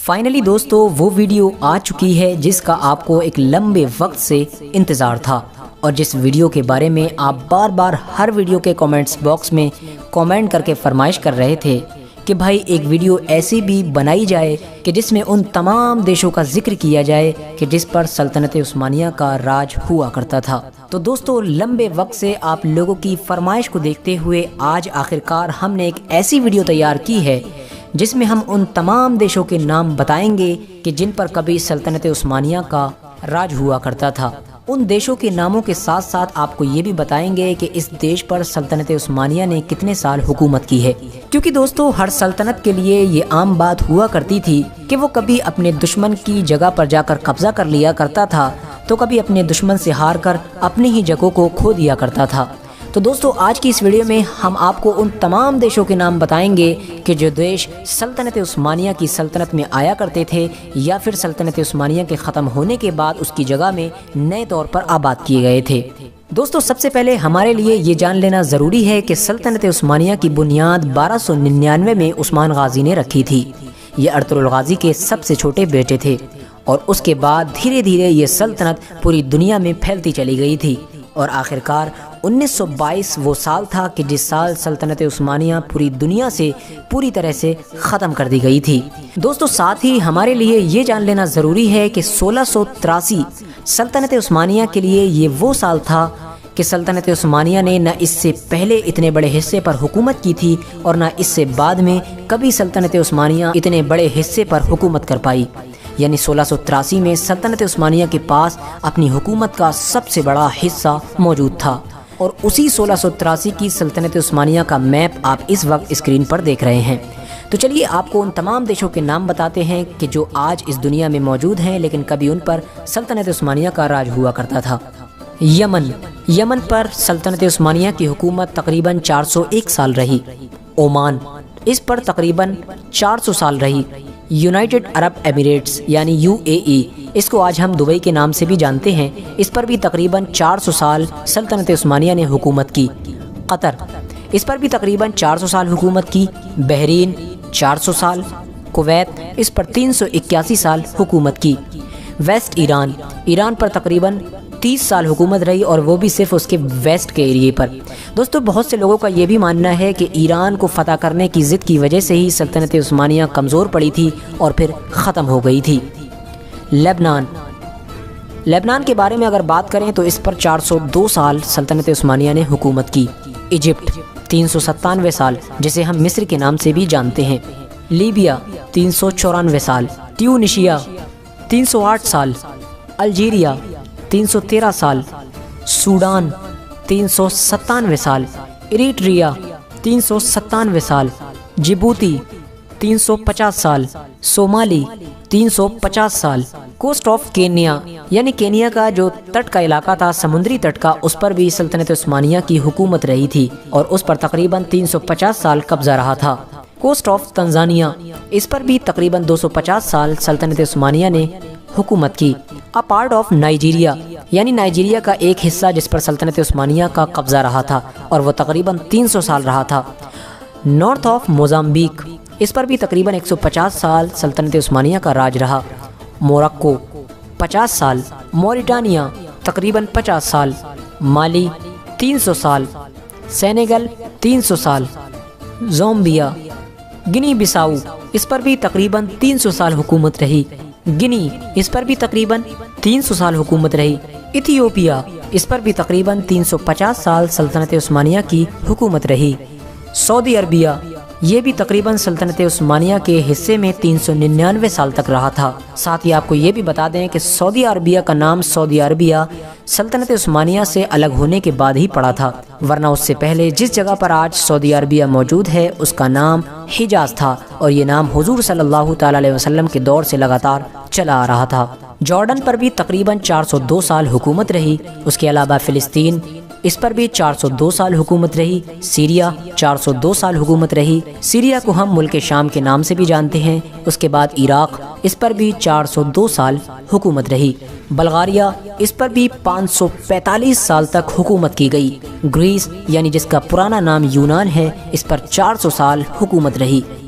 Finally دوستو وہ video آ چکی ہے جس کا آپ کو ایک لمبے وقت سے انتظار تھا، اور جس ویڈیو کے بارے میں آپ بار بار ہر ویڈیو کے کومنٹس باکس میں کومنٹ کر کے فرمائش کر رہے تھے کہ بھائی ایک ویڈیو ایسی بھی بنائی جائے کہ جس میں ان تمام دیشوں کا ذکر کیا جائے کہ جس پر سلطنت عثمانیہ کا راج ہوا کرتا تھا۔ تو دوستو لمبے وقت سے آپ لوگوں کی فرمائش کو دیکھتے ہوئے آج آخرکار ہم نے ایک ایسی ویڈیو تیار کی ہے جس میں ہم ان تمام دیشوں کے نام بتائیں گے کہ جن پر کبھی سلطنت عثمانیہ کا راج ہوا کرتا تھا۔ ان دیشوں کے ناموں کے ساتھ ساتھ آپ کو یہ بھی بتائیں گے کہ اس دیش پر سلطنت عثمانیہ نے کتنے سال حکومت کی ہے، کیونکہ دوستو ہر سلطنت کے لیے یہ عام بات ہوا کرتی تھی کہ وہ کبھی اپنے دشمن کی جگہ پر جا کر قبضہ کر لیا کرتا تھا تو کبھی اپنے دشمن سے ہار کر اپنی ہی جگہوں کو کھو دیا کرتا تھا۔ تو دوستو آج کی اس ویڈیو میں ہم آپ کو ان تمام دیشوں کے نام بتائیں گے کہ جو دیش سلطنت عثمانیہ کی سلطنت میں آیا کرتے تھے یا پھر سلطنت عثمانیہ کے ختم ہونے کے بعد اس کی جگہ میں نئے طور پر آباد کیے گئے تھے۔ دوستو سب سے پہلے ہمارے لیے یہ جان لینا ضروری ہے کہ سلطنت عثمانیہ کی بنیاد 1299 میں عثمان غازی نے رکھی تھی۔ یہ ارطغرل غازی کے سب سے چھوٹے بیٹے تھے، اور اس کے بعد دھیرے دھیرے یہ سلطنت پوری دنیا میں پھیلتی چلی گئی تھی، اور آخرکار 1922 وہ سال تھا کہ جس سال سلطنت عثمانیہ پوری دنیا سے پوری طرح سے ختم کر دی گئی تھی۔ دوستو ساتھ ہی ہمارے لیے یہ جان لینا ضروری ہے کہ 1683 سلطنت عثمانیہ کے لیے یہ وہ سال تھا کہ سلطنت عثمانیہ نے نہ اس سے پہلے اتنے بڑے حصے پر حکومت کی تھی اور نہ اس سے بعد میں کبھی سلطنت عثمانیہ اتنے بڑے حصے پر حکومت کر پائی۔ یعنی 1683 میں سلطنت عثمانیہ کے پاس اپنی حکومت کا سب سے بڑا حصہ موجود تھا، اور اسی 1683 کی سلطنت عثمانیہ کا میپ آپ اس وقت اسکرین پر دیکھ رہے ہیں۔ تو چلیے آپ کو ان تمام دیشوں کے نام بتاتے ہیں کہ جو آج اس دنیا میں موجود ہیں لیکن کبھی ان پر سلطنت عثمانیہ کا راج ہوا کرتا تھا۔ یمن پر سلطنت عثمانیہ کی حکومت تقریباً 401 سال رہی۔ عمان، اس پر تقریباً 400 سال رہی۔ یونائٹڈ عرب ایمریٹس یعنی UAE، اس کو آج ہم دبئی کے نام سے بھی جانتے ہیں، اس پر بھی تقریباً 400 سال سلطنت عثمانیہ نے حکومت کی۔ قطر، اس پر بھی تقریباً 400 سال حکومت کی۔ بحرین 400 سال۔ کویت، اس پر 381 سال حکومت کی۔ ویسٹ ایران پر تقریباً 30 سال حکومت رہی، اور وہ بھی صرف اس کے ویسٹ کے ایریے پر۔ دوستو بہت سے لوگوں کا یہ بھی ماننا ہے کہ ایران کو فتح کرنے کی ضد کی وجہ سے ہی سلطنت عثمانیہ کمزور پڑی تھی اور پھر ختم ہو گئی تھی۔ لبنان کے بارے میں اگر بات کریں تو اس پر 402 سال سلطنت عثمانیہ نے حکومت کی۔ ایجپٹ 397 سال، جسے ہم مصر کے نام سے بھی جانتے ہیں۔ لیبیا 394 سال۔ ٹیونشیا 308 سال۔ الجیریا 313 سال۔ سوڈان 397 سال۔ اریٹریا 397 سال۔ جبوتی 350 سال۔ صومالی 350 سال۔ کوسٹ آف کینیا یعنی کینیا کا جو تٹ کا علاقہ تھا، سمندری تٹ کا، اس پر بھی سلطنت عثمانیہ کی حکومت رہی تھی، اور اس پر تقریباً 350 سال قبضہ رہا تھا۔ کوسٹ آف تنزانیہ، اس پر بھی تقریباً 250 سال سلطنت عثمانیہ نے حکومت کی۔ پارٹ آف نائجیریا یعنی نائجیریا کا ایک حصہ جس پر سلطنت عثمانیہ کا قبضہ رہا تھا، اور وہ تقریباً 300 سال رہا تھا۔ نارتھ آف موزمبیق، اس پر بھی تقریباً 150 سال سلطنت عثمانیہ کا راج رہا۔ موراکو 50 سال۔ موریٹانیہ تقریباً 50 سال۔ مالی 300 سال۔ سینیگل 300 سال۔ زامبیا، گنی بساؤ، اس پر بھی تقریباً 300 سال حکومت رہی۔ گنی، اس پر بھی تقریباً 300 سال حکومت رہی۔ ایتھیوپیا، اس پر بھی تقریباً 350 سال سلطنت عثمانیہ کی حکومت رہی۔ سعودی عربیہ، یہ بھی تقریباً سلطنت عثمانیہ کے حصے میں 399 سال تک رہا تھا۔ ساتھ ہی آپ کو یہ بھی بتا دیں کہ سعودی عربیہ کا نام سعودی عربیہ سلطنت عثمانیہ سے الگ ہونے کے بعد ہی پڑا تھا، ورنہ اس سے پہلے جس جگہ پر آج سعودی عربیہ موجود ہے اس کا نام حجاز تھا، اور یہ نام حضور صلی اللہ تعالی علیہ وسلم کے دور سے لگاتار چلا آ رہا تھا۔ جارڈن پر بھی تقریباً 402 سال حکومت رہی۔ اس کے علاوہ فلسطین، اس پر بھی 402 سال حکومت رہی۔ سیریا 402 سال حکومت رہی۔ سیریا کو ہم ملک شام کے نام سے بھی جانتے ہیں۔ اس کے بعد عراق، اس پر بھی 402 سال حکومت رہی۔ بلغاریہ، اس پر بھی 545 سال تک حکومت کی گئی۔ گریس یعنی جس کا پرانا نام یونان ہے، اس پر 400 سال حکومت رہی۔